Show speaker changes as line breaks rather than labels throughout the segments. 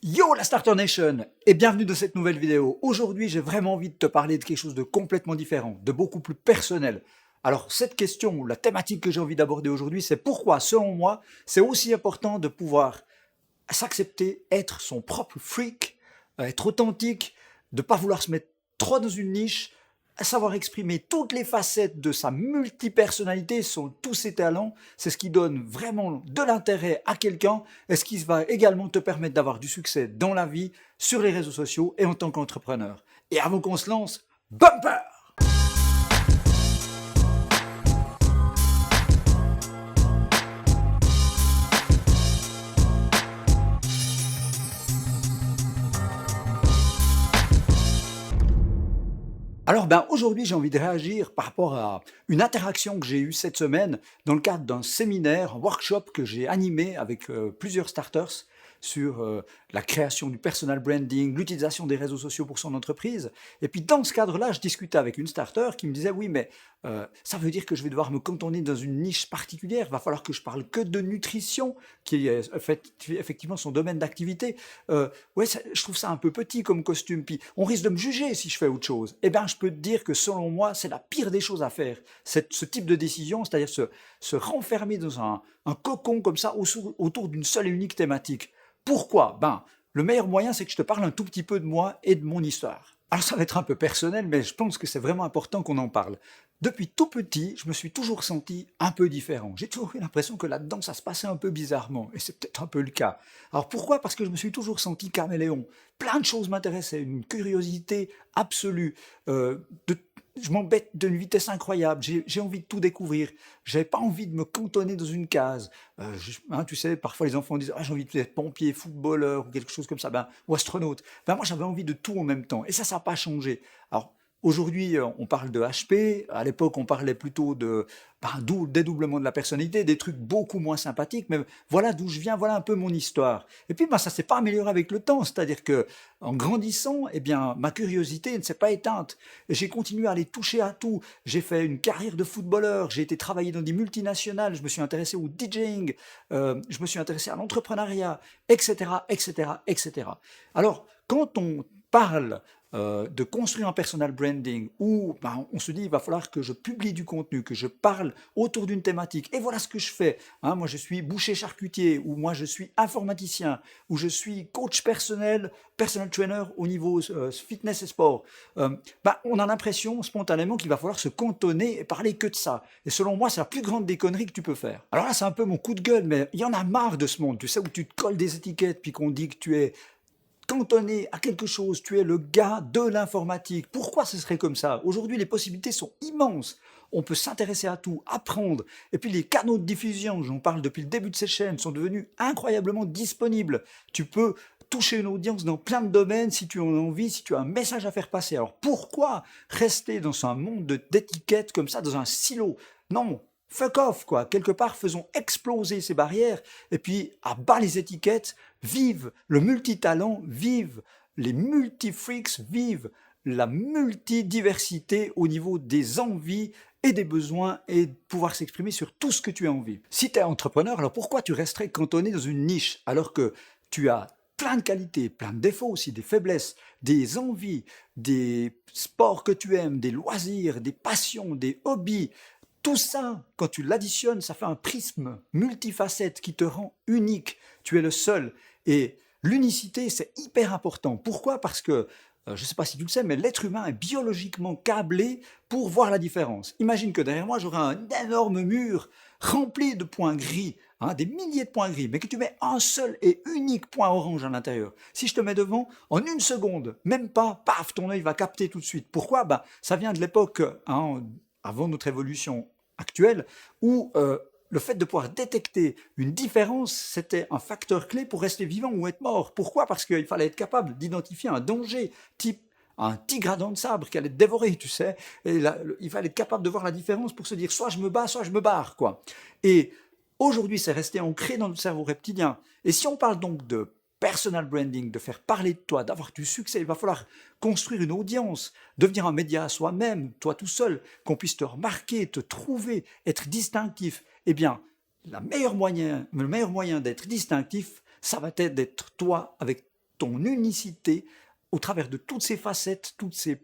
Yo la Starter Nation et bienvenue dans cette nouvelle vidéo. Aujourd'hui j'ai vraiment envie de te parler de quelque chose de complètement différent, de beaucoup plus personnel. Alors cette question, la thématique que j'ai envie d'aborder aujourd'hui, c'est pourquoi selon moi c'est aussi important de pouvoir s'accepter, être son propre freak, être authentique, de ne pas vouloir se mettre trop dans une niche, savoir exprimer toutes les facettes de sa multipersonnalité, tous ses talents, c'est ce qui donne vraiment de l'intérêt à quelqu'un et ce qui va également te permettre d'avoir du succès dans la vie, sur les réseaux sociaux et en tant qu'entrepreneur. Et avant qu'on se lance, bumper! Alors aujourd'hui j'ai envie de réagir par rapport à une interaction que j'ai eue cette semaine dans le cadre d'un séminaire, un workshop que j'ai animé avec plusieurs starters sur la création du personal branding, l'utilisation des réseaux sociaux pour son entreprise. Et puis dans ce cadre-là, je discutais avec une starter qui me disait oui mais ça veut dire que je vais devoir me cantonner dans une niche particulière, il va falloir que je parle que de nutrition, qui est effectivement son domaine d'activité. Ouais, je trouve ça un peu petit comme costume, puis on risque de me juger si je fais autre chose. Eh bien, je peux te dire que selon moi, c'est la pire des choses à faire. Ce type de décision, c'est-à-dire se renfermer dans un cocon comme ça autour d'une seule et unique thématique. Pourquoi? Le meilleur moyen, c'est que je te parle un tout petit peu de moi et de mon histoire. Alors ça va être un peu personnel, mais je pense que c'est vraiment important qu'on en parle. Depuis tout petit, je me suis toujours senti un peu différent. J'ai toujours eu l'impression que là-dedans, ça se passait un peu bizarrement, et c'est peut-être un peu le cas. Alors pourquoi? Parce que je me suis toujours senti caméléon. Plein de choses m'intéressaient, une curiosité absolue. Je m'embête d'une vitesse incroyable, j'ai envie de tout découvrir. J'avais pas envie de me cantonner dans une case. Tu sais, parfois les enfants disent ah, j'ai envie d'être pompier, footballeur ou quelque chose comme ça, ou astronaute. Moi j'avais envie de tout en même temps, et ça n'a pas changé. Alors aujourd'hui, on parle de HP. À l'époque, on parlait plutôt de dédoublement de la personnalité, des trucs beaucoup moins sympathiques. Mais voilà d'où je viens, voilà un peu mon histoire. Et puis, ça s'est pas amélioré avec le temps. C'est-à-dire que, en grandissant, ma curiosité ne s'est pas éteinte. Et j'ai continué à aller toucher à tout. J'ai fait une carrière de footballeur. J'ai été travailler dans des multinationales. Je me suis intéressé au DJing. Je me suis intéressé à l'entrepreneuriat, etc., etc., etc. Alors, quand on parle de construire un personal branding où on se dit il va falloir que je publie du contenu, que je parle autour d'une thématique. Et voilà ce que je fais. Moi, je suis boucher charcutier, ou moi, je suis informaticien, ou je suis coach personnel, personal trainer au niveau fitness et sport. On a l'impression spontanément qu'il va falloir se cantonner et parler que de ça. Et selon moi, c'est la plus grande des conneries que tu peux faire. Alors là, c'est un peu mon coup de gueule, mais il y en a marre de ce monde, tu sais, où tu te colles des étiquettes, puis qu'on dit que tu es cantonné à quelque chose, tu es le gars de l'informatique. Pourquoi ce serait comme ça? Aujourd'hui, les possibilités sont immenses. On peut s'intéresser à tout, apprendre. Et puis les canaux de diffusion, j'en parle depuis le début de ces chaînes, sont devenus incroyablement disponibles. Tu peux toucher une audience dans plein de domaines si tu en as envie, si tu as un message à faire passer. Alors pourquoi rester dans un monde d'étiquettes comme ça, dans un silo? Non, fuck off, quoi. Quelque part, faisons exploser ces barrières et puis à bas les étiquettes, vive le multitalent, vive les multifreaks, vive la multidiversité au niveau des envies et des besoins et de pouvoir s'exprimer sur tout ce que tu as envie. Si tu es entrepreneur, alors pourquoi tu resterais cantonné dans une niche alors que tu as plein de qualités, plein de défauts aussi, des faiblesses, des envies, des sports que tu aimes, des loisirs, des passions, des hobbies. Tout ça, quand tu l'additionnes, ça fait un prisme multifacette qui te rend unique. Tu es le seul. Et l'unicité, c'est hyper important. Pourquoi? Parce que, je ne sais pas si tu le sais, mais l'être humain est biologiquement câblé pour voir la différence. Imagine que derrière moi, j'aurais un énorme mur rempli de points gris, des milliers de points gris, mais que tu mets un seul et unique point orange à l'intérieur. Si je te mets devant, en une seconde, même pas, paf, ton œil va capter tout de suite. Pourquoi? Ça vient de l'époque, avant notre évolution actuelle, où le fait de pouvoir détecter une différence, c'était un facteur clé pour rester vivant ou être mort. Pourquoi? Parce qu'il fallait être capable d'identifier un danger, type un tigre à dents de sabre qui allait te dévorer, tu sais. Et là, il fallait être capable de voir la différence pour se dire soit je me bats, soit je me barre, quoi. Et aujourd'hui, c'est resté ancré dans notre cerveau reptilien. Et si on parle donc de personal branding, de faire parler de toi, d'avoir du succès, il va falloir construire une audience, devenir un média à soi-même, toi tout seul, qu'on puisse te remarquer, te trouver, être distinctif. Eh bien, le meilleur moyen d'être distinctif, ça va être d'être toi avec ton unicité, au travers de toutes ces facettes, toutes ces,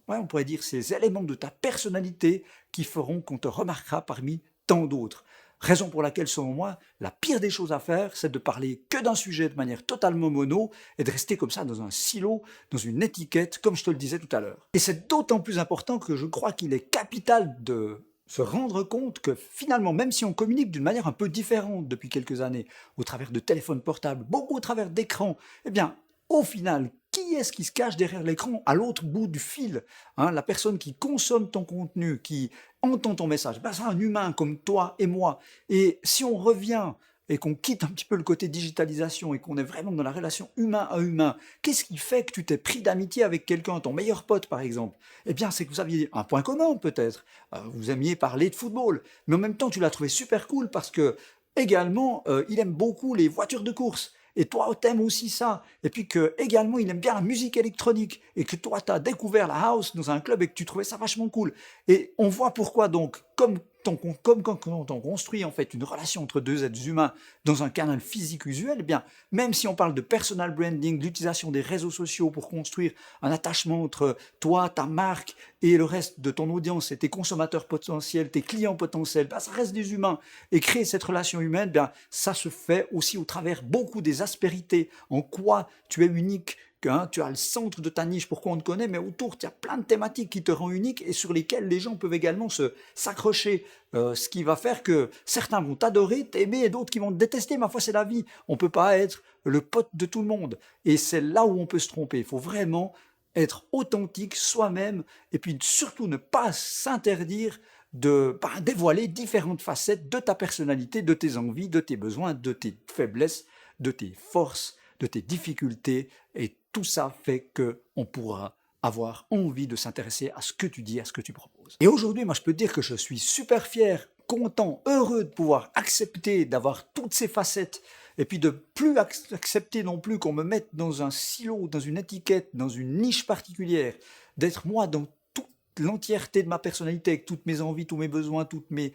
ouais, on pourrait dire, ces éléments de ta personnalité qui feront qu'on te remarquera parmi tant d'autres. Raison pour laquelle, selon moi, la pire des choses à faire, c'est de parler que d'un sujet de manière totalement mono et de rester comme ça dans un silo, dans une étiquette, comme je te le disais tout à l'heure. Et c'est d'autant plus important que je crois qu'il est capital de se rendre compte que finalement, même si on communique d'une manière un peu différente depuis quelques années, au travers de téléphones portables, beaucoup au travers d'écrans, eh bien, au final, qui est-ce qui se cache derrière l'écran à l'autre bout du fil, hein, la personne qui consomme ton contenu, qui entend ton message, ben, c'est un humain comme toi et moi. Et si on revient et qu'on quitte un petit peu le côté digitalisation et qu'on est vraiment dans la relation humain à humain, qu'est-ce qui fait que tu t'es pris d'amitié avec quelqu'un, ton meilleur pote par exemple? Eh bien, c'est que vous aviez un point commun peut-être. Vous aimiez parler de football, mais en même temps, tu l'as trouvé super cool parce que également, il aime beaucoup les voitures de course. Et toi, t'aimes aussi ça. Et puis que également, il aime bien la musique électronique. Et que toi, t'as découvert la house dans un club et que tu trouvais ça vachement cool. Et on voit pourquoi donc, comme quand on construit en fait une relation entre deux êtres humains dans un canal physique usuel, eh bien, même si on parle de personal branding, l'utilisation des réseaux sociaux pour construire un attachement entre toi, ta marque et le reste de ton audience et tes consommateurs potentiels, tes clients potentiels, ben, ça reste des humains. Et créer cette relation humaine, ben, ça se fait aussi au travers beaucoup des aspérités, en quoi tu es unique, hein, tu as le centre de ta niche, pourquoi on te connaît, mais autour, tu as plein de thématiques qui te rendent unique et sur lesquelles les gens peuvent également s'accrocher. Ce qui va faire que certains vont t'adorer, t'aimer, et d'autres qui vont te détester. Ma foi, c'est la vie. On ne peut pas être le pote de tout le monde. Et c'est là où on peut se tromper. Il faut vraiment être authentique, soi-même, et puis surtout ne pas s'interdire de dévoiler différentes facettes de ta personnalité, de tes envies, de tes besoins, de tes faiblesses, de tes forces, de tes difficultés, et tout ça fait qu'on pourra avoir envie de s'intéresser à ce que tu dis, à ce que tu proposes. Et aujourd'hui, moi, je peux te dire que je suis super fier, content, heureux de pouvoir accepter d'avoir toutes ces facettes et puis de plus accepter non plus qu'on me mette dans un silo, dans une étiquette, dans une niche particulière, d'être moi dans toute l'entièreté de ma personnalité, avec toutes mes envies, tous mes besoins, toutes mes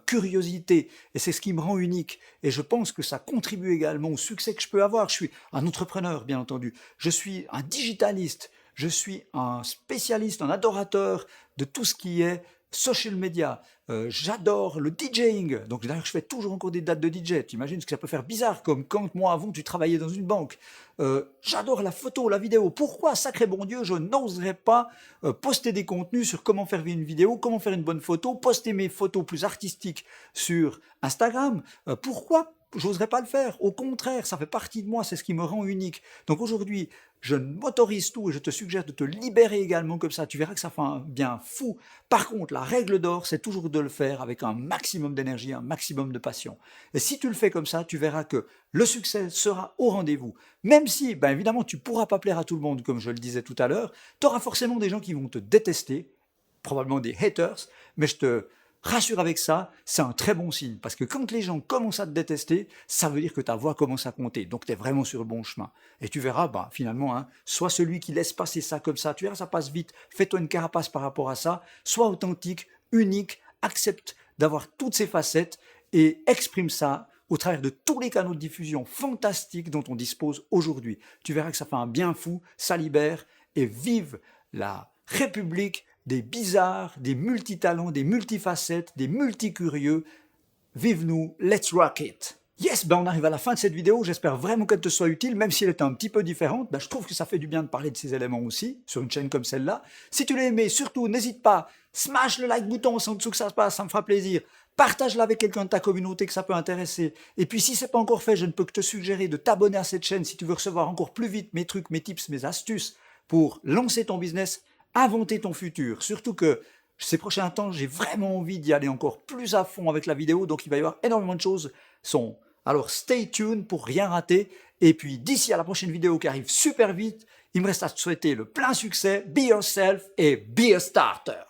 curiosités, et c'est ce qui me rend unique, et je pense que ça contribue également au succès que je peux avoir. Je suis un entrepreneur, bien entendu, je suis un digitaliste, je suis un spécialiste, un adorateur de tout ce qui est social media. J'adore le DJing, donc d'ailleurs je fais toujours encore des dates de DJ. Tu imagines ce que ça peut faire bizarre, comme quand moi avant tu travaillais dans une banque. J'adore la photo, la vidéo. Pourquoi, sacré bon Dieu, je n'oserais pas poster des contenus sur comment faire une vidéo, comment faire une bonne photo, poster mes photos plus artistiques sur Instagram? Pourquoi j'oserais pas le faire? Au contraire, ça fait partie de moi, c'est ce qui me rend unique. Donc aujourd'hui, je m'autorise tout et je te suggère de te libérer également comme ça. Tu verras que ça fait un bien fou. Par contre, la règle d'or, c'est toujours de le faire avec un maximum d'énergie, un maximum de passion. Et si tu le fais comme ça, tu verras que le succès sera au rendez-vous. Même si, ben évidemment, tu ne pourras pas plaire à tout le monde, comme je le disais tout à l'heure, tu auras forcément des gens qui vont te détester, probablement des haters, mais je te rassure avec ça, c'est un très bon signe, parce que quand les gens commencent à te détester, ça veut dire que ta voix commence à compter, donc tu es vraiment sur le bon chemin. Et tu verras, bah, finalement, hein, sois celui qui laisse passer ça comme ça, tu verras, ça passe vite, fais-toi une carapace par rapport à ça, sois authentique, unique, accepte d'avoir toutes ces facettes, et exprime ça au travers de tous les canaux de diffusion fantastiques dont on dispose aujourd'hui. Tu verras que ça fait un bien fou, ça libère, et vive la République des bizarres, des multitalents, des multifacettes, des multicurieux. Vive nous, let's rock it! Yes, ben on arrive à la fin de cette vidéo, j'espère vraiment qu'elle te soit utile, même si elle était un petit peu différente, ben je trouve que ça fait du bien de parler de ces éléments aussi, sur une chaîne comme celle-là. Si tu l'as aimé, surtout, n'hésite pas, smash le like bouton, c'est en dessous que ça se passe, ça me fera plaisir. Partage-la avec quelqu'un de ta communauté que ça peut intéresser. Et puis si ce n'est pas encore fait, je ne peux que te suggérer de t'abonner à cette chaîne si tu veux recevoir encore plus vite mes trucs, mes tips, mes astuces pour lancer ton business, inventer ton futur. Surtout que ces prochains temps, j'ai vraiment envie d'y aller encore plus à fond avec la vidéo, donc il va y avoir énormément de choses. Alors stay tuned pour rien rater. Et puis d'ici à la prochaine vidéo qui arrive super vite, il me reste à te souhaiter le plein succès, be yourself et be a starter.